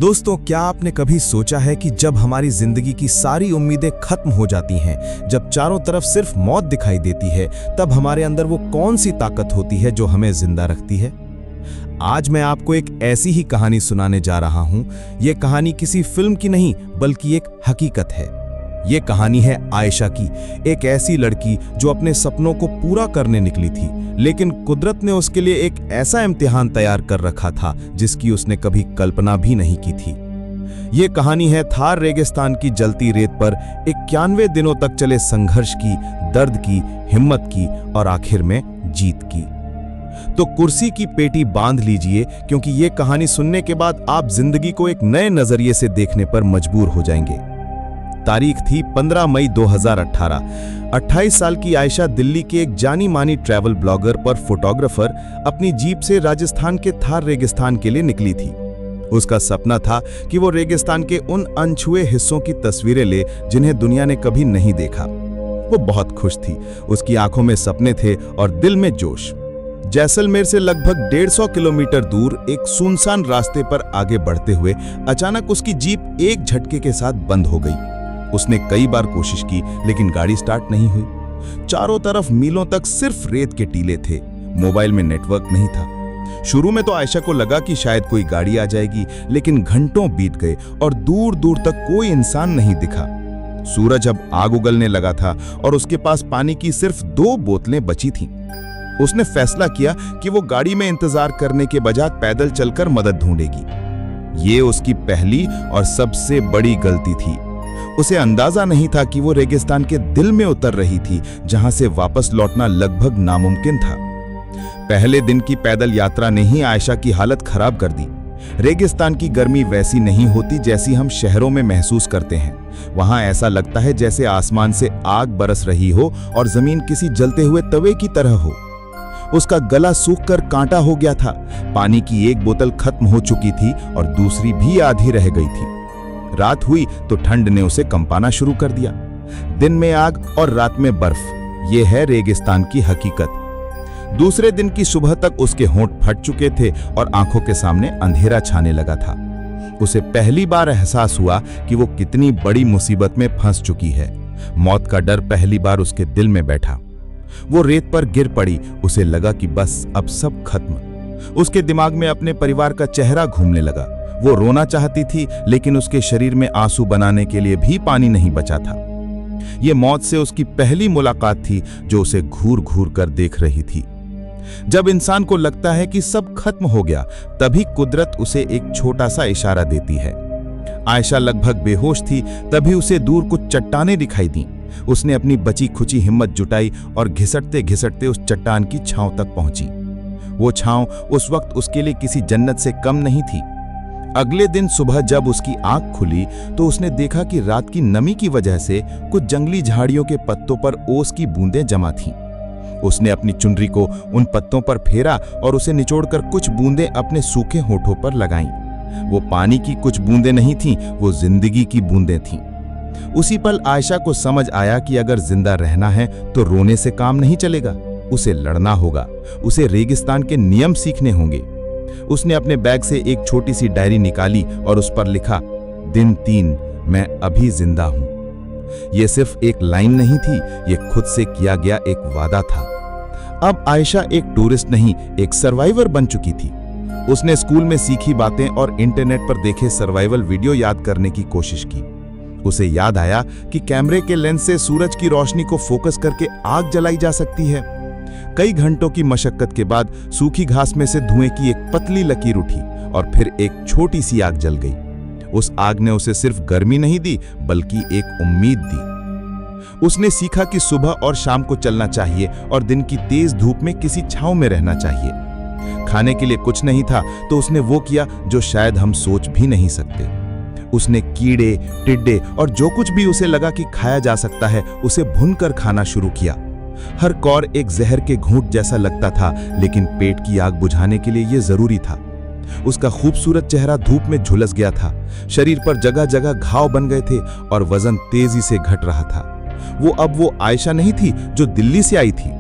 दोस्तों, क्या आपने कभी सोचा है कि जब हमारी जिंदगी की सारी उम्मीदें खत्म हो जाती हैं, जब चारों तरफ सिर्फ मौत दिखाई देती है, तब हमारे अंदर वो कौन सी ताकत होती है जो हमें जिंदा रखती है? आज मैं आपको एक ऐसी ही कहानी सुनाने जा रहा हूं। ये कहानी किसी फिल्म की नहीं, बल्कि एक हकीकत है। ये कहानी है आयशा की, एक ऐसी लड़की जो अपने सपनों को पूरा करने निकली थी, लेकिन कुदरत ने उसके लिए एक ऐसा इम्तिहान तैयार कर रखा था जिसकी उसने कभी कल्पना भी नहीं की थी। ये कहानी है थार रेगिस्तान की जलती रेत पर 91 दिनों तक चले संघर्ष की, दर्द की, हिम्मत की और आखिर में जीत की। तो कुर्सी की पेटी बांध लीजिए, क्योंकि ये कहानी सुनने के बाद आप जिंदगी को एक नए नजरिए से देखने पर मजबूर हो जाएंगे। तारीख थी 15 मई 2018। 28 साल की आयशा दिल्ली के एक जानी मानी ट्रैवल ब्लॉगर पर फोटोग्राफर अपनी जीप से राजस्थान के थार रेगिस्तान के लिए निकली थी। उसका सपना था कि वो रेगिस्तान के उन अनछुए हिस्सों की तस्वीरें ले जिन्हें दुनिया ने कभी नहीं देखा। वो बहुत खुश थी, उसकी आंखों में सपने थे और दिल में जोश। जैसलमेर से लगभग 150 किलोमीटर दूर एक सुनसान रास्ते पर आगे बढ़ते हुए अचानक उसकी जीप एक झटके के साथ बंद हो गई। उसने कई बार कोशिश की, लेकिन गाड़ी स्टार्ट नहीं हुई। चारों तरफ मीलों तक सिर्फ रेत के टीले थे, मोबाइल में नेटवर्क नहीं था। शुरू में तो आयशा को लगा कि शायद कोई गाड़ी आ जाएगी, लेकिन घंटों बीत गए और दूर दूर तक कोई इंसान नहीं दिखा। सूरज अब आग उगलने लगा था और उसके पास पानी की सिर्फ 2 बोतलें बची थीं। उसने फैसला किया कि वो गाड़ी में इंतजार करने के बजाय पैदल चलकर मदद ढूंढेगी। ये उसकी पहली और सबसे बड़ी गलती थी। उसे अंदाजा नहीं था कि वो रेगिस्तान के दिल में उतर रही थी, जहां से वापस लौटना लगभग नामुमकिन था। पहले दिन की पैदल यात्रा ने ही आयशा की हालत खराब कर दी। रेगिस्तान की गर्मी वैसी नहीं होती जैसी हम शहरों में महसूस करते हैं। वहां ऐसा लगता है जैसे आसमान से आग बरस रही हो और जमीन किसी जलते हुए तवे की तरह हो। उसका गला सूखकर कांटा हो गया था। पानी की एक बोतल खत्म हो चुकी थी और दूसरी भी आधी रह गई थी। रात हुई तो ठंड ने उसे कंपाना शुरू कर दिया। दिन में आग और रात में बर्फ। यह है रेगिस्तान की हकीकत। दूसरे दिन की सुबह तक उसके होंठ फट चुके थे और आंखों के सामने अंधेरा छाने लगा था। उसे पहली बार एहसास हुआ कि वो कितनी बड़ी मुसीबत में फंस चुकी है। मौत का डर पहली बार उसके दिल में बैठा। वो रेत पर गिर पड़ी। उसे लगा कि बस अब सब खत्म। उसके दिमाग में अपने परिवार का चेहरा घूमने लगा। वो रोना चाहती थी, लेकिन उसके शरीर में आंसू बनाने के लिए भी पानी नहीं बचा था। ये मौत से उसकी पहली मुलाकात थी जो उसे घूर घूर कर देख रही थी। जब इंसान को लगता है कि सब खत्म हो गया, तभी कुदरत उसे एक छोटा सा इशारा देती है। आयशा लगभग बेहोश थी, तभी उसे दूर कुछ चट्टानें दिखाई दी। उसने अपनी बची खुची हिम्मत जुटाई और घिसटते घिसटते उस चट्टान की छांव तक पहुंची। वो छांव उस वक्त उसके लिए किसी जन्नत से कम नहीं थी। अगले दिन सुबह जब उसकी आंख खुली तो उसने देखा कि रात की नमी की वजह से कुछ जंगली झाड़ियों के पत्तों पर ओस की बूंदें जमा थीं। उसने अपनी चुनरी को उन पत्तों पर फेरा और उसे निचोड़कर कुछ बूंदें अपने सूखे होठों पर लगाईं। वो पानी की कुछ बूंदें नहीं थीं, वो जिंदगी की बूंदें थीं। उसी पल आयशा को समझ आया कि अगर जिंदा रहना है तो रोने से काम नहीं चलेगा। उसे लड़ना होगा। उसे रेगिस्तान के नियम सीखने होंगे। उसने अपने बैग से एक छोटी सी डायरी निकाली और उस पर लिखा, दिन 3, मैं अभी जिंदा हूं। यह सिर्फ एक लाइन नहीं थी, यह खुद से किया गया एक वादा था। अब आयशा एक टूरिस्ट नहीं, एक सर्वाइवर बन चुकी थी। उसने स्कूल में सीखी बातें और इंटरनेट पर देखे सर्वाइवल वीडियो याद करने की कोशिश की। उसे याद आया कि कैमरे के लेंस से सूरज की रोशनी को फोकस करके आग जलाई जा सकती है। कई घंटों की मशक्कत के बाद सूखी घास में से धुएं की एक पतली लकीर उठी और फिर एक छोटी सी आग जल गई। उस आग ने उसे सिर्फ गर्मी नहीं दी, बल्कि एक उम्मीद दी। उसने सीखा कि सुबह और शाम को चलना चाहिए और दिन की तेज धूप में किसी छांव में रहना चाहिए। खाने के लिए कुछ नहीं था तो उसने वो किया जो शायद हम सोच भी नहीं सकते। उसने कीड़े, टिड्डे और जो कुछ भी उसे लगा कि खाया जा सकता है, उसे भूनकर खाना शुरू किया। हर कौर एक जहर के घूंट जैसा लगता था, लेकिन पेट की आग बुझाने के लिए यह जरूरी था। उसका खूबसूरत चेहरा धूप में झुलस गया था। शरीर पर जगह जगह घाव बन गए थे और वजन तेजी से घट रहा था। वो आयशा नहीं थी जो दिल्ली से आई थी।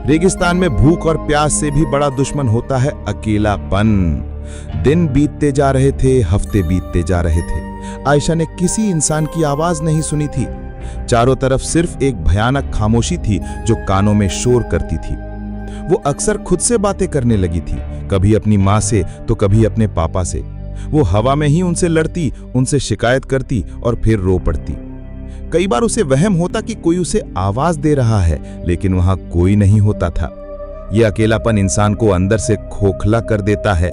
रेगिस्तान में भूख और प्यास से भी बड़ा दुश्मन होता है अकेलापन। दिन बीतते जा रहे थे, हफ्ते बीतते जा रहे थे। आयशा ने किसी इंसान की आवाज नहीं सुनी थी। चारों तरफ सिर्फ एक भयानक खामोशी थी जो कानों में शोर करती थी। वो अक्सर खुद से बातें करने लगी थी, कभी अपनी माँ से तो कभी अपने पापा से। वो हवा में ही उनसे लड़ती, उनसे शिकायत करती और फिर रो पड़ती। कई बार उसे वहम होता कि कोई उसे आवाज दे रहा है, लेकिन वहां कोई नहीं होता था। यह अकेलापन इंसान को अंदर से खोखला कर देता है।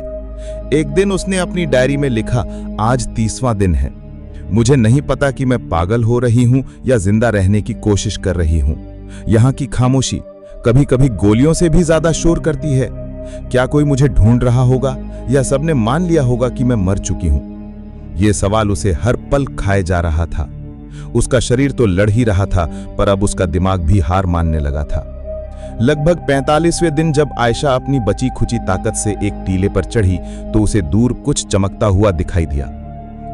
एक दिन उसने अपनी डायरी में लिखा, आज 30वां दिन है। मुझे नहीं पता कि मैं पागल हो रही हूं या जिंदा रहने की कोशिश कर रही हूं। यहां की खामोशी कभी कभी गोलियों से भी ज्यादा शोर करती है। क्या कोई मुझे ढूंढ रहा होगा या सबने मान लिया होगा कि मैं मर चुकी हूं? यह सवाल उसे हर पल खाए जा रहा था। उसका शरीर तो लड़ ही रहा था, पर अब उसका दिमाग भी हार मानने लगा था। लगभग 45वें दिन जब आयशा अपनी बची खुची ताकत से एक टीले पर चढ़ी तो उसे दूर कुछ चमकता हुआ दिखाई दिया।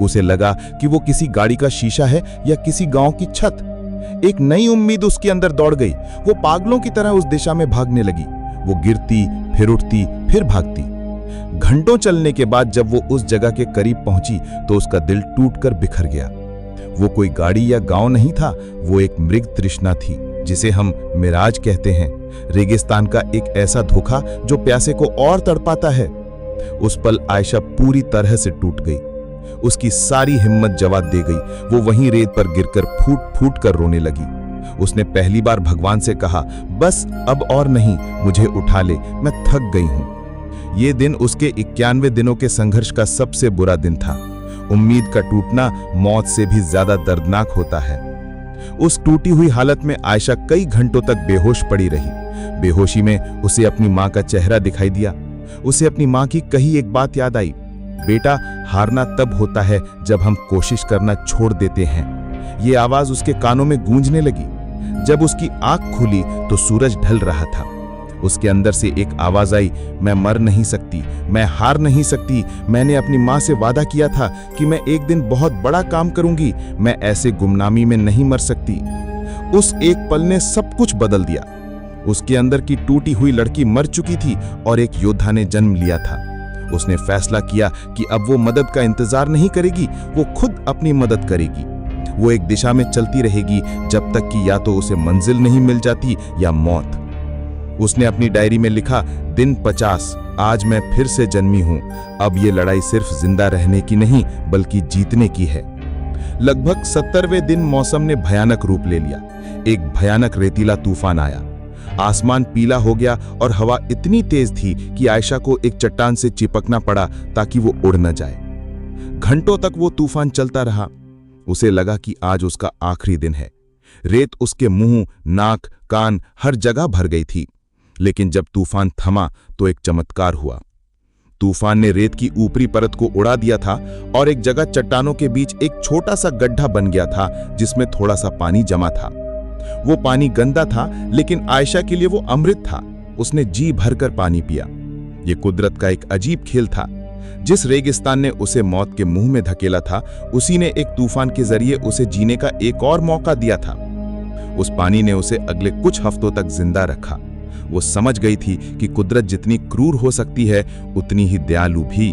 उसे लगा कि वो किसी गाड़ी का शीशा है या किसी गांव की छत। एक नई उम्मीद उसके अंदर दौड़ गई। वो पागलों की तरह उस दिशा में भागने लगी। वो गिरती, फिर उठती, फिर भागती। घंटों चलने के बाद जब वो उस जगह के करीब पहुंची तो उसका दिल टूटकर बिखर गया। वो कोई गाड़ी या गांव नहीं था, वो एक मृग तृष्णा थी, जिसे हम मिराज कहते हैं। रेगिस्तान का एक ऐसा धोखा जो प्यासे को और तड़पाता है। उस पल आयशा पूरी तरह से टूट गई। उसकी सारी हिम्मत जवाब दे गई। वो वहीं रेत पर गिरकर फूट फूट कर रोने लगी। उसने पहली बार भगवान से कहा, बस अब और नहीं, मुझे उठा ले, मैं थक गई हूं। ये दिन उसके 91 दिनों के संघर्ष का सबसे बुरा दिन था। उम्मीद का टूटना मौत से भी ज्यादा दर्दनाक होता है। उस टूटी हुई हालत में आयशा कई घंटों तक बेहोश पड़ी रही। बेहोशी में उसे अपनी मां का चेहरा दिखाई दिया। उसे अपनी मां की कही एक बात याद आई, बेटा, हारना तब होता है जब हम कोशिश करना छोड़ देते हैं। ये आवाज उसके कानों में गूंजने लगी। जब उसकी आंख खुली तो सूरज ढल रहा था। उसके अंदर से एक आवाज आई, मैं मर नहीं सकती, मैं हार नहीं सकती। मैंने अपनी मां से वादा किया था कि मैं एक दिन बहुत बड़ा काम करूंगी। मैं ऐसे गुमनामी में नहीं मर सकती। उस एक पल ने सब कुछ बदल दिया। उसके अंदर की टूटी हुई लड़की मर चुकी थी और एक योद्धा ने जन्म लिया था। उसने फैसला किया कि अब वो मदद का इंतजार नहीं करेगी, वो खुद अपनी मदद करेगी। वो एक दिशा में चलती रहेगी जब तक कि या तो उसे मंजिल नहीं मिल जाती या मौत। उसने अपनी डायरी में लिखा, दिन 50, आज मैं फिर से जन्मी हूं। अब ये लड़ाई सिर्फ जिंदा रहने की नहीं बल्कि जीतने की है। लगभग 70वें दिन मौसम ने भयानक रूप ले लिया। एक भयानक रेतीला तूफान आया। आसमान पीला हो गया और हवा इतनी तेज थी कि आयशा को एक चट्टान से चिपकना पड़ा ताकि वो उड़ न जाए। घंटों तक वो तूफान चलता रहा। उसे लगा कि आज उसका आखिरी दिन है। रेत उसके मुंह, नाक, कान हर जगह भर गई थी। लेकिन जब तूफान थमा तो एक चमत्कार हुआ। तूफान ने रेत की ऊपरी परत को उड़ा दिया था और एक जगह चट्टानों के बीच एक छोटा सा गड्ढा बन गया था जिसमें थोड़ा सा पानी जमा था। वो पानी गंदा था, लेकिन आयशा के लिए वो अमृत था। उसने जी भरकर पानी पिया। ये कुदरत का एक अजीब खेल था। जिस रेगिस्तान ने उसे मौत के मुंह में धकेला था, उसी ने एक तूफान के जरिए उसे जीने का एक और मौका दिया था। उस पानी ने उसे अगले कुछ हफ्तों तक जिंदा रखा। वो समझ गई थी कि कुदरत जितनी क्रूर हो सकती है, उतनी ही दयालु भी।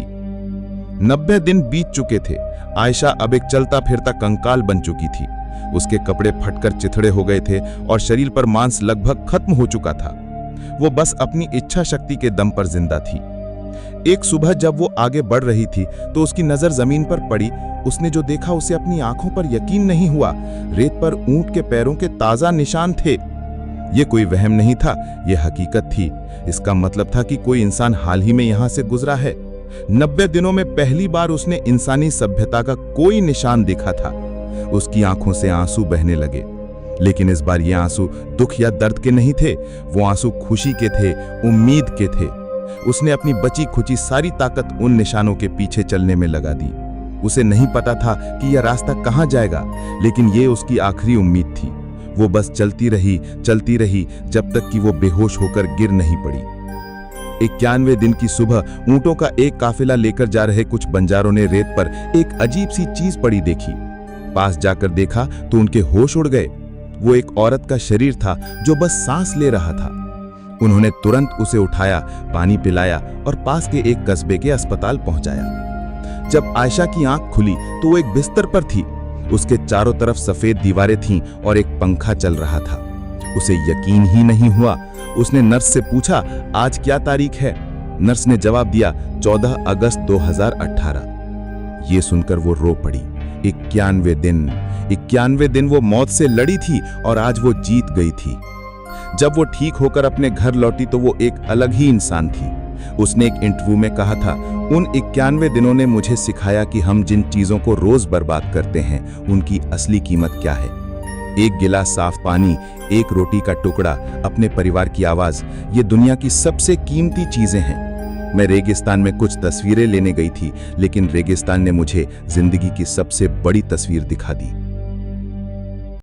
90 दिन बीत चुके थे। आयशा अब एक चलता फिरता कंकाल बन चुकी थी। उसके कपड़े फटकर चिथड़े हो गए थे और शरीर पर मांस लगभग खत्म हो चुका था। वो बस अपनी इच्छा शक्ति के दम पर जिंदा थी। एक सुबह जब वो आगे बढ़ रही थी तो उसकी नजर जमीन पर पड़ी। उसने जो देखा उसे अपनी आंखों पर यकीन नहीं हुआ। रेत पर ऊंट के पैरों के ताजा निशान थे। ये कोई वहम नहीं था, ये हकीकत थी। इसका मतलब था कि कोई इंसान हाल ही में यहां से गुजरा है। 90 दिनों में पहली बार उसने इंसानी सभ्यता का कोई निशान देखा था। उसकी आंखों से आंसू बहने लगे, लेकिन इस बार ये आंसू दुख या दर्द के नहीं थे। वो आंसू खुशी के थे, उम्मीद के थे। उसने अपनी बची खुची सारी ताकत उन निशानों के पीछे चलने में लगा दी। उसे नहीं पता था कि यह रास्ता कहां जाएगा, लेकिन ये उसकी आखिरी उम्मीद थी। वो बस चलती रही जब तक कि वो बेहोश होकर गिर नहीं पड़ी। 91वें दिन की सुबह ऊंटों का एक काफिला लेकर जा रहे कुछ बंजारों ने रेत पर एक अजीब सी चीज पड़ी देखी। पास जाकर देखा तो उनके होश उड़ गए। वो एक औरत का शरीर था जो बस सांस ले रहा था। उन्होंने तुरंत उसे उठाया, पानी पिलाया और पास के एक कस्बे के अस्पताल पहुंचाया। जब आयशा की आंख खुली तो वो एक बिस्तर पर थी। उसके चारों तरफ सफेद दीवारें थीं और एक पंखा चल रहा था। उसे यकीन ही नहीं हुआ। उसने नर्स से पूछा, आज क्या तारीख है? नर्स ने जवाब दिया, 14 अगस्त 2018। ये सुनकर वो रो पड़ी। 91 दिन वो मौत से लड़ी थी और आज वो जीत गई थी। जब वो ठीक होकर अपने घर लौटी तो वो एक अलग ही इंसान थी। उसने एक इंटरव्यू में कहा था, उन 91 दिनों ने मुझे सिखाया कि हम जिन चीजों को रोज बर्बाद करते हैं उनकी असली कीमत क्या है। एक गिलास साफ पानी, एक रोटी का टुकड़ा, अपने परिवार की आवाज, ये दुनिया की सबसे कीमती चीजें हैं। मैं रेगिस्तान में कुछ तस्वीरें लेने गई थी, लेकिन रेगिस्तान ने मुझे जिंदगी की सबसे बड़ी तस्वीर दिखा दी।